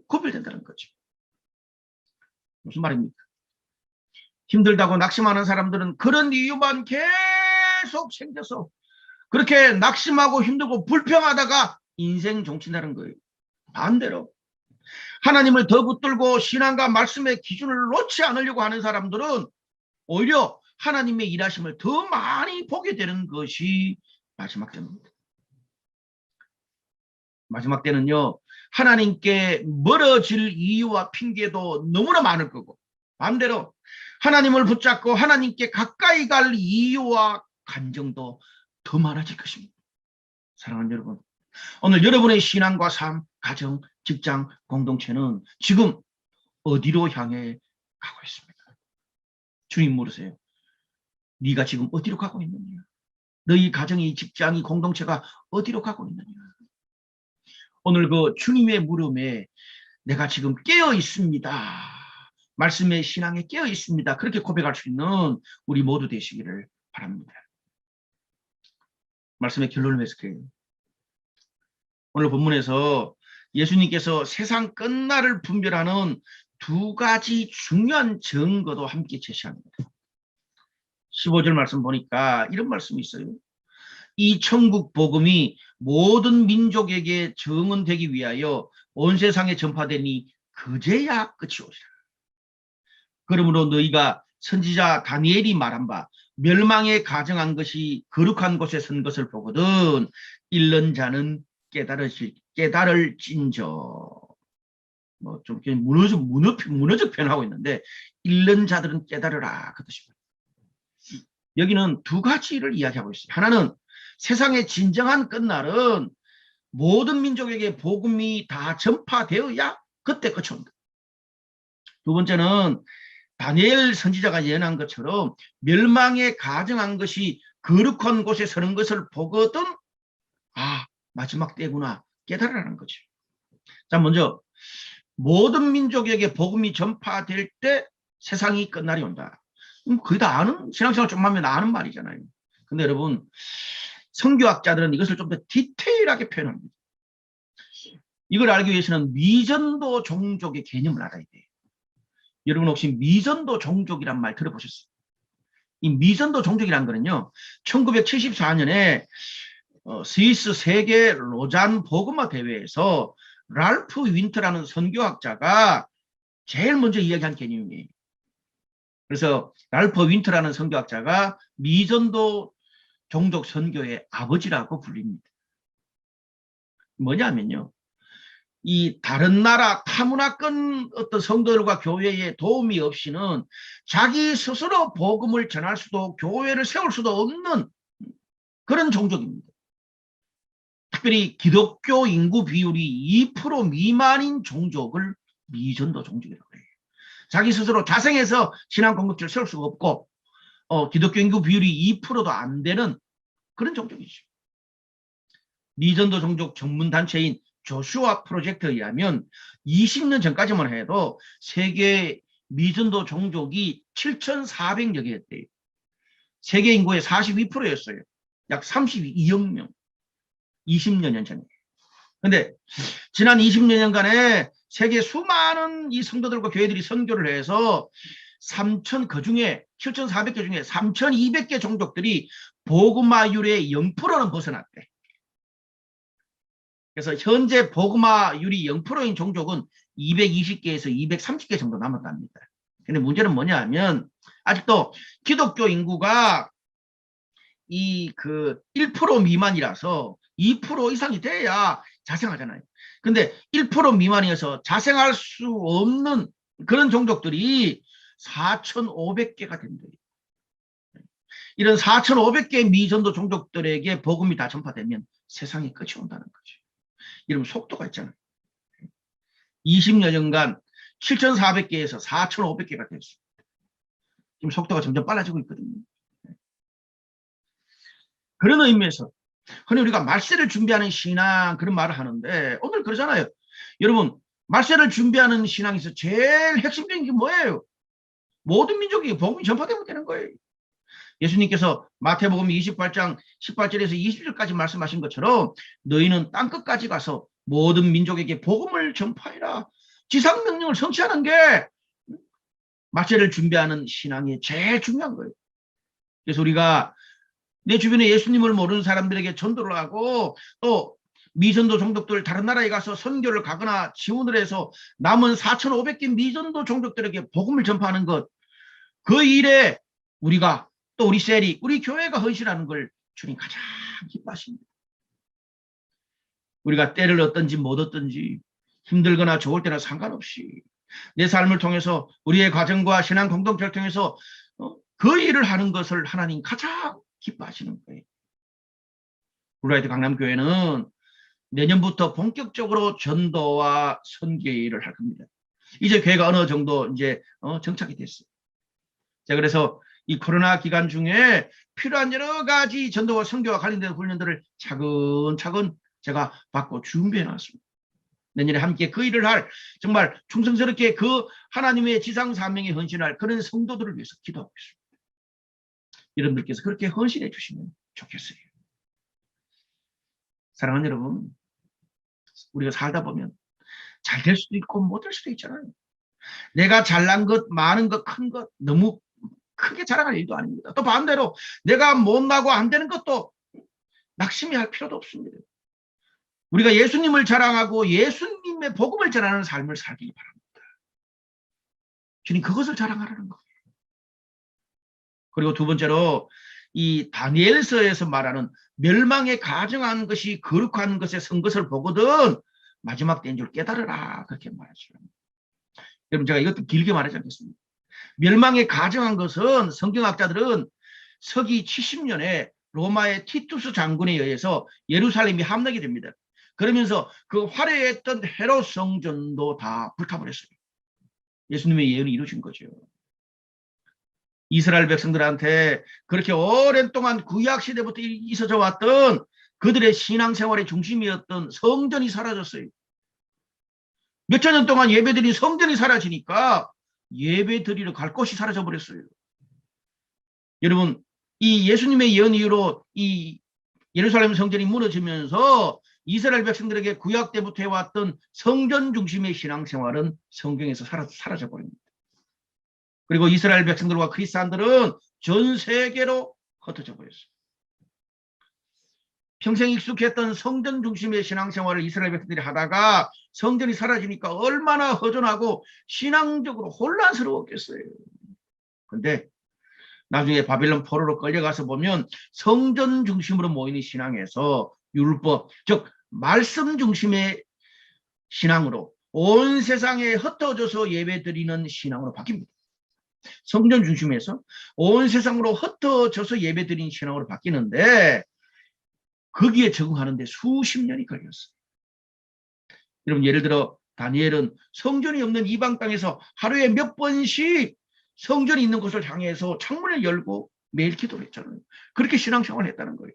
구별된다는 거죠. 무슨 말입니까? 힘들다고 낙심하는 사람들은 그런 이유만 계속 생겨서 그렇게 낙심하고 힘들고 불평하다가 인생 종친다는 거예요. 반대로 하나님을 더 붙들고 신앙과 말씀의 기준을 놓지 않으려고 하는 사람들은 오히려 하나님의 일하심을 더 많이 보게 되는 것이 마지막 때입니다. 마지막 때는요, 하나님께 멀어질 이유와 핑계도 너무나 많을 거고, 반대로 하나님을 붙잡고 하나님께 가까이 갈 이유와 감정도 더 많아질 것입니다. 사랑하는 여러분, 오늘 여러분의 신앙과 삶, 가정, 직장, 공동체는 지금 어디로 향해 가고 있습니까? 주님 물으세요. 네가 지금 어디로 가고 있느냐? 너희 가정이, 직장이, 공동체가 어디로 가고 있느냐? 오늘 그 주님의 물음에 내가 지금 깨어 있습니다. 말씀의 신앙에 깨어 있습니다. 그렇게 고백할 수 있는 우리 모두 되시기를 바랍니다. 말씀의 결론을 맺을게요. 오늘 본문에서 예수님께서 세상 끝날을 분별하는 두 가지 중요한 증거도 함께 제시합니다. 15절 말씀 보니까 이런 말씀이 있어요. 이 천국 복음이 모든 민족에게 증언되기 위하여 온 세상에 전파되니 그제야 끝이 오리라. 그러므로 너희가 선지자 다니엘이 말한 바 멸망에 가정한 것이 거룩한 곳에 선 것을 보거든 읽는 자는 깨달을진저. 뭐 좀 문어적 표현하고 있는데 읽는 자들은 깨달으라 그 뜻입니다. 여기는 두 가지를 이야기하고 있어요. 하나는 세상의 진정한 끝날은 모든 민족에게 복음이 다 전파되어야 그때 끝이 온다. 두 번째는 다니엘 선지자가 예언한 것처럼 멸망에 가정한 것이 거룩한 곳에 서는 것을 보거든 마지막 때구나 깨달으라는 거죠. 자, 먼저 모든 민족에게 복음이 전파될 때 세상이 끝날이 온다. 거의 다 아는, 신앙생활 좀 하면 아는 말이잖아요. 근데 여러분, 선교학자들은 이것을 좀 더 디테일하게 표현합니다. 이걸 알기 위해서는 미전도 종족의 개념을 알아야 돼요. 여러분 혹시 미전도 종족이란 말 들어보셨어요? 이 미전도 종족이란 거는요, 1974년에 스위스 세계 로잔 복음화 대회에서 랄프 윈터라는 선교학자가 제일 먼저 이야기한 개념이에요. 그래서 랄프 윈터라는 선교학자가 미전도 종족 선교의 아버지라고 불립니다. 뭐냐면요, 이 다른 나라 타문화권 어떤 성도들과 교회에 도움이 없이는 자기 스스로 복음을 전할 수도 교회를 세울 수도 없는 그런 종족입니다. 특별히 기독교 인구 비율이 2% 미만인 종족을 미전도 종족이라고 해요. 자기 스스로 자생해서 신앙 공동체를 세울 수가 없고 기독교 인구 비율이 2%도 안 되는 그런 종족이죠. 미전도 종족 전문단체인 조슈아 프로젝트에 의하면 20년 전까지만 해도 세계 미전도 종족이 7,400여 개였대요. 세계 인구의 42%였어요. 약 32억 명. 20년 전에. 근데 지난 20년간에 세계 수많은 이 성도들과 교회들이 선교를 해서 7,400개 중에 3,200개 종족들이 복음화율의 0%는 벗어났대. 그래서 현재 복음화율이 0%인 종족은 220개에서 230개 정도 남았답니다. 근데 문제는 뭐냐 하면 아직도 기독교 인구가 1% 미만이라서 2% 이상이 돼야 자생하잖아요. 근데 1% 미만이어서 자생할 수 없는 그런 종족들이 4,500개가 된대요. 이런 4,500개 미전도 종족들에게 복음이 다 전파되면 세상이 끝이 온다는 거죠. 이러면 속도가 있잖아요. 20여 년간 7,400개에서 4,500개가 됐어요. 지금 속도가 점점 빨라지고 있거든요. 그런 의미에서 흔히 우리가 말세를 준비하는 신앙 그런 말을 하는데 오늘 그러잖아요. 여러분 말세를 준비하는 신앙에서 제일 핵심적인 게 뭐예요? 모든 민족이 복음이 전파되면 되는 거예요. 예수님께서 마태복음 28장 18절에서 20절까지 말씀하신 것처럼 너희는 땅끝까지 가서 모든 민족에게 복음을 전파해라. 지상명령을 성취하는 게 말세를 준비하는 신앙이 제일 중요한 거예요. 그래서 우리가 내 주변에 예수님을 모르는 사람들에게 전도를 하고 또 미전도 종족들 다른 나라에 가서 선교를 가거나 지원을 해서 남은 4,500개 미전도 종족들에게 복음을 전파하는 것, 그 일에 우리가 또 우리 셀이 우리 교회가 헌신하는 걸 주님 가장 기뻐하십니다. 우리가 때를 얻든지 못 얻든지 힘들거나 좋을 때나 상관없이 내 삶을 통해서 우리의 가정과 신앙 공동체를 통해서 그 일을 하는 것을 하나님 가장 기뻐하시는 거예요. 블루라이트 강남교회는 내년부터 본격적으로 전도와 선교 일을 할 겁니다. 이제 교회가 어느 정도 이제 정착이 됐어요. 자, 그래서 이 코로나 기간 중에 필요한 여러 가지 전도와 선교와 관련된 훈련들을 차근차근 제가 받고 준비해 놨습니다. 내년에 함께 그 일을 할 정말 충성스럽게 그 하나님의 지상 사명에 헌신할 그런 성도들을 위해서 기도하고 있습니다. 여러분들께서 그렇게 헌신해 주시면 좋겠어요. 사랑하는 여러분, 우리가 살다 보면 잘 될 수도 있고 못 될 수도 있잖아요. 내가 잘난 것, 많은 것, 큰 것 너무 크게 자랑할 일도 아닙니다. 또 반대로 내가 못나고 안 되는 것도 낙심할 필요도 없습니다. 우리가 예수님을 자랑하고 예수님의 복음을 전하는 삶을 살기 바랍니다. 주님 그것을 자랑하라는 거예요. 그리고 두 번째로 이 다니엘서에서 말하는 멸망에 가정한 것이 거룩한 것에 선 것을 보거든 마지막 때인 줄 깨달으라 그렇게 말하죠. 여러분 제가 이것도 길게 말하지 않겠습니다. 멸망에 가정한 것은 성경학자들은 서기 70년에 로마의 티투스 장군에 의해서 예루살렘이 함락이 됩니다. 그러면서 그 화려했던 헤롯 성전도 다 불타버렸어요. 예수님의 예언이 이루어진 거죠. 이스라엘 백성들한테 그렇게 오랜 동안 구약 시대부터 있어져 왔던 그들의 신앙생활의 중심이었던 성전이 사라졌어요. 몇천 년 동안 예배드린 성전이 사라지니까 예배드리러 갈 곳이 사라져 버렸어요. 여러분, 이 예수님의 예언 이후로 이 예루살렘 성전이 무너지면서 이스라엘 백성들에게 구약 때부터 해왔던 성전 중심의 신앙생활은 성경에서 사라져 버립니다. 그리고 이스라엘 백성들과 크리스찬들은 전 세계로 흩어져 버렸어요. 평생 익숙했던 성전 중심의 신앙생활을 이스라엘 백성들이 하다가 성전이 사라지니까 얼마나 허전하고 신앙적으로 혼란스러웠겠어요. 근데 나중에 바벨론 포로로 끌려가서 보면 성전 중심으로 모이는 신앙에서 율법, 즉 말씀 중심의 신앙으로 온 세상에 흩어져서 예배드리는 신앙으로 바뀝니다. 성전 중심에서 온 세상으로 흩어져서 예배드리는 신앙으로 바뀌는데 거기에 적응하는데 수십 년이 걸렸어요. 여러분, 예를 들어 다니엘은 성전이 없는 이방 땅에서 하루에 몇 번씩 성전이 있는 곳을 향해서 창문을 열고 매일 기도를 했잖아요. 그렇게 신앙생활을 했다는 거예요.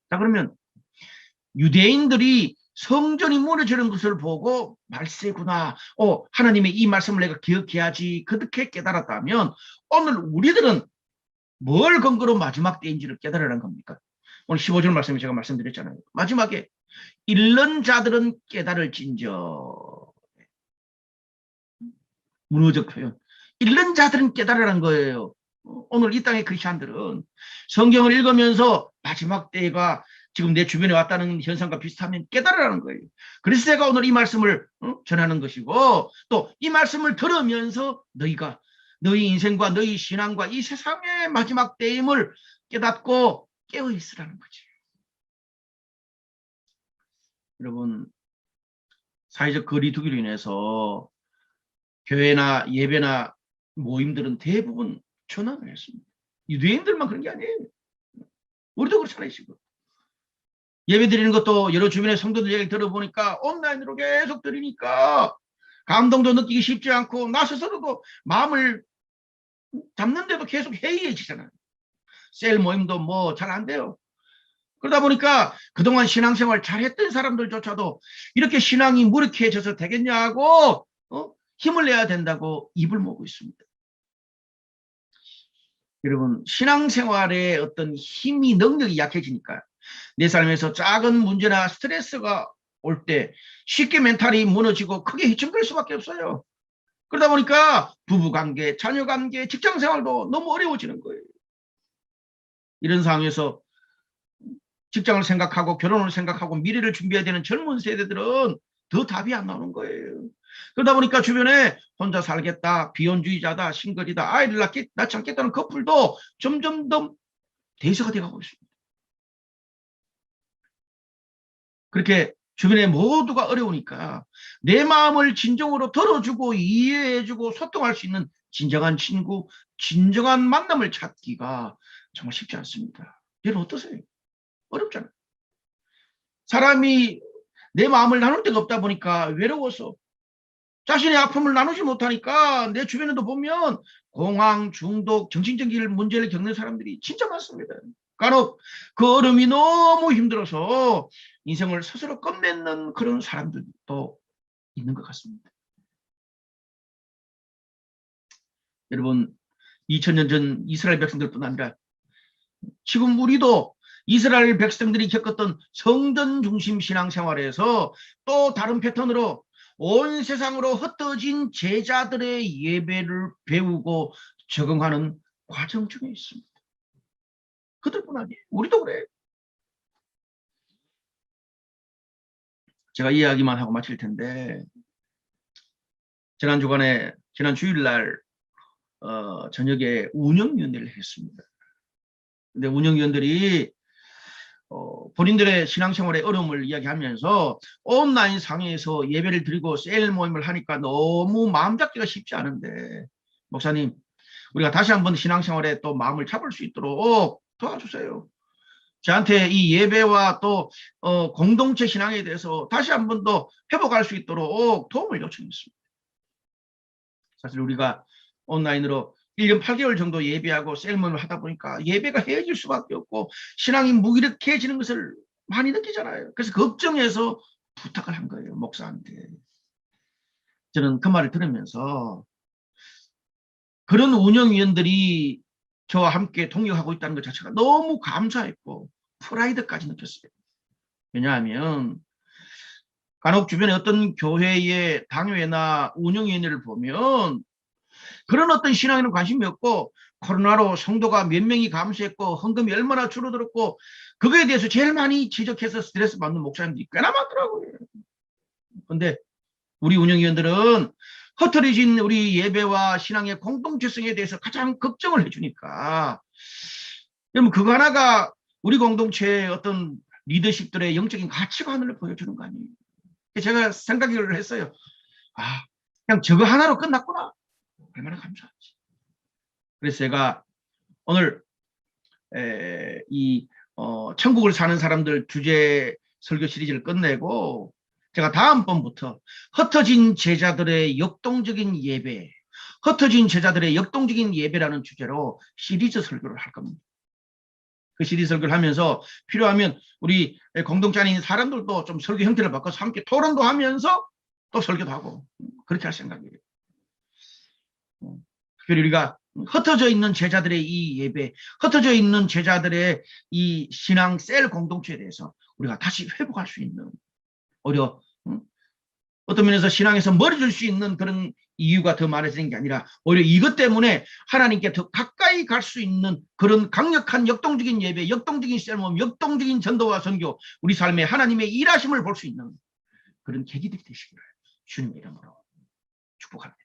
자, 그러면 유대인들이 성전이 무너지는 것을 보고 말세구나, 하나님의 이 말씀을 내가 기억해야지 그렇게 깨달았다면 오늘 우리들은 뭘 근거로 마지막 때인지를 깨달으라는 겁니까? 오늘 15절 말씀에 제가 말씀드렸잖아요. 마지막에 잃는 자들은 깨달을진저. 문어적 표현. 잃는 자들은 깨달으라는 거예요. 오늘 이 땅의 크리스찬들은 성경을 읽으면서 마지막 때가 지금 내 주변에 왔다는 현상과 비슷하면 깨달으라는 거예요. 그래서 제가 오늘 이 말씀을 전하는 것이고 또 이 말씀을 들으면서 너희가 너희 인생과 너희 신앙과 이 세상의 마지막 때임을 깨닫고 깨어있으라는 거지. 여러분, 사회적 거리두기로 인해서 교회나 예배나 모임들은 대부분 전환을 했습니다. 유대인들만 그런 게 아니에요. 우리도 그렇잖아요, 지금. 예배 드리는 것도 여러 주변의 성도들 얘기를 들어보니까 온라인으로 계속 드리니까 감동도 느끼기 쉽지 않고 나 스스로도 마음을 잡는데도 계속 해이해지잖아요. 셀 모임도 뭐 잘 안 돼요. 그러다 보니까 그동안 신앙생활 잘했던 사람들조차도 이렇게 신앙이 무력해져서 되겠냐고 힘을 내야 된다고 입을 모으고 있습니다. 여러분, 신앙생활의 어떤 힘이 능력이 약해지니까 내 삶에서 작은 문제나 스트레스가 올 때 쉽게 멘탈이 무너지고 크게 휘청거릴 수밖에 없어요. 그러다 보니까 부부관계, 자녀관계, 직장생활도 너무 어려워지는 거예요. 이런 상황에서 직장을 생각하고 결혼을 생각하고 미래를 준비해야 되는 젊은 세대들은 더 답이 안 나오는 거예요. 그러다 보니까 주변에 혼자 살겠다, 비혼주의자다, 싱글이다, 아이를 낳지 않겠다는 커플도 점점 더 대세가 되어가고 있습니다. 그렇게 주변에 모두가 어려우니까 내 마음을 진정으로 들어주고 이해해주고 소통할 수 있는 진정한 친구, 진정한 만남을 찾기가 정말 쉽지 않습니다. 여러분 어떠세요? 어렵잖아요. 사람이 내 마음을 나눌 데가 없다 보니까 외로워서 자신의 아픔을 나누지 못하니까 내 주변에도 보면 공황, 중독, 정신적인 문제를 겪는 사람들이 진짜 많습니다. 간혹 그 어려움이 너무 힘들어서 인생을 스스로 끝맺는 그런 사람들도 있는 것 같습니다. 여러분, 2000년 전 이스라엘 백성들뿐 아니라 지금 우리도 이스라엘 백성들이 겪었던 성전 중심 신앙생활에서 또 다른 패턴으로 온 세상으로 흩어진 제자들의 예배를 배우고 적응하는 과정 중에 있습니다. 그들뿐 아니에요. 우리도 그래요. 제가 이야기만 하고 마칠 텐데 지난 주일날 저녁에 운영위원회를 했습니다. 근데 운영위원들이 본인들의 신앙생활의 어려움을 이야기하면서 온라인 상에서 예배를 드리고 셀 모임을 하니까 너무 마음 잡기가 쉽지 않은데 목사님, 우리가 다시 한번 신앙생활에 또 마음을 잡을 수 있도록 도와주세요. 저한테 이 예배와 또 공동체 신앙에 대해서 다시 한번 더 회복할 수 있도록 도움을 요청했습니다. 사실 우리가 온라인으로 1년 8개월 정도 예배하고 셀몬을 하다 보니까 예배가 헤어질 수밖에 없고 신앙이 무기력해지는 것을 많이 느끼잖아요. 그래서 걱정해서 부탁을 한 거예요, 목사한테. 저는 그 말을 들으면서 그런 운영위원들이 저와 함께 동역하고 있다는 것 자체가 너무 감사했고 프라이드까지 느꼈어요. 왜냐하면 간혹 주변에 어떤 교회의 당회나 운영위원회를 보면 그런 어떤 신앙에는 관심이 없고 코로나로 성도가 몇 명이 감소했고 헌금이 얼마나 줄어들었고 그거에 대해서 제일 많이 지적해서 스트레스 받는 목사님들이 꽤나 많더라고요. 그런데 우리 운영위원들은 흩어진 우리 예배와 신앙의 공동체성에 대해서 가장 걱정을 해주니까 그러면 그거 하나가 우리 공동체의 어떤 리더십들의 영적인 가치관을 보여주는 거 아니에요. 제가 생각을 했어요. 아, 그냥 저거 하나로 끝났구나. 얼마나 감사하지. 그래서 제가 오늘 천국을 사는 사람들 주제 설교 시리즈를 끝내고 제가 다음번부터 흩어진 제자들의 역동적인 예배, 흩어진 제자들의 역동적인 예배라는 주제로 시리즈 설교를 할 겁니다. 그 시리즈 설교를 하면서 필요하면 우리 공동체 안에 있는 사람들도 좀 설교 형태를 바꿔서 함께 토론도 하면서 또 설교도 하고 그렇게 할 생각이에요. 특별히 우리가 흩어져 있는 제자들의 이 예배, 흩어져 있는 제자들의 이 신앙 셀 공동체에 대해서 우리가 다시 회복할 수 있는 오히려 어떤 면에서 신앙에서 멀어질 수 있는 그런 이유가 더 많아지는 게 아니라 오히려 이것 때문에 하나님께 더 가까이 갈 수 있는 그런 강력한 역동적인 예배, 역동적인 셀몸, 역동적인 전도와 선교, 우리 삶에 하나님의 일하심을 볼 수 있는 그런 계기들이 되시기를 주님의 이름으로 축복합니다.